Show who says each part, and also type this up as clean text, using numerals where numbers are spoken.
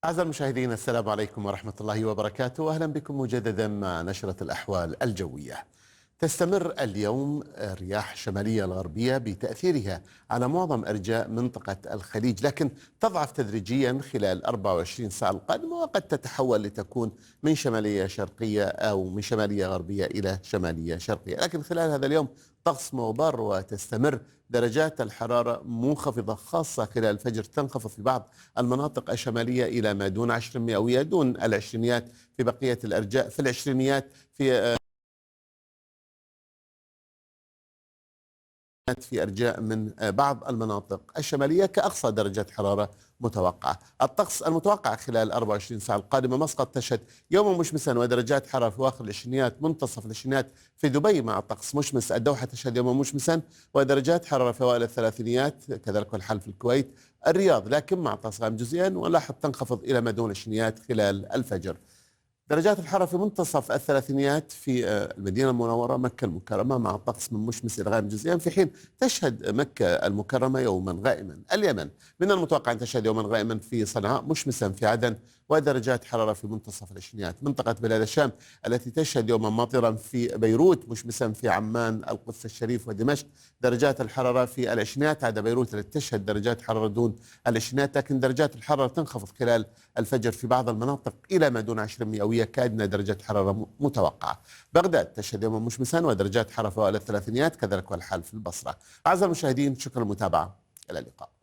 Speaker 1: أعزائي المشاهدين، السلام عليكم ورحمة الله وبركاته، وأهلا بكم مجددا مع نشرة الأحوال الجوية. تستمر اليوم رياح شمالية الغربية بتأثيرها على معظم أرجاء منطقة الخليج، لكن تضعف تدريجيا خلال 24 ساعة القادمة، وقد تتحول لتكون من شمالية شرقية أو من شمالية غربية إلى شمالية شرقية. لكن خلال هذا اليوم طقس مغبر، وتستمر درجات الحرارة منخفضة، خاصة خلال الفجر تنخفض في بعض المناطق الشمالية إلى ما دون 10 مئوية، دون العشرينيات في بقية الأرجاء، في العشرينيات في أرجاء من بعض المناطق الشمالية كأقصى درجة حرارة متوقعة. الطقس المتوقع خلال 24 ساعة القادمة: مسقط تشهد يوما مشمسا ودرجات حرارة في أواخر العشرينيات منتصف العشرينيات، في دبي مع طقس مشمس. الدوحة تشهد يوما مشمسا ودرجات حرارة في أوائل الثلاثينيات، كذلك الحال في الكويت. الرياض لكن مع طقس غائم جزئيا، ولاحظ تنخفض إلى ما دون العشرينيات خلال الفجر. درجات الحرارة في منتصف الثلاثينيات في المدينة المنورة، مكة المكرمة، مع طقس من مشمس إلى غائم جزئيا، في حين تشهد مكة المكرمة يوما غائما. اليمن من المتوقع أن تشهد يوما غائما في صنعاء، مشمسا في عدن، ودرجات حرارة في منتصف العشرينيات. منطقة بلاد الشام التي تشهد يوما ماطرا في بيروت، مشمسا في عمان، القدس الشريف، ودمشق، درجات الحرارة في العشرينيات، عدا بيروت التي تشهد درجات حرارة دون العشرينيات، لكن درجات الحرارة تنخفض خلال الفجر في بعض المناطق إلى ما دون 10 مئوية كأدنى درجة حرارة متوقعة. بغداد تشهد يوما مشمسا ودرجات حرارة فوق الثلاثينيات، كذلك والحال في البصرة. أعزائي المشاهدين، شكرا للمتابعة، إلى اللقاء.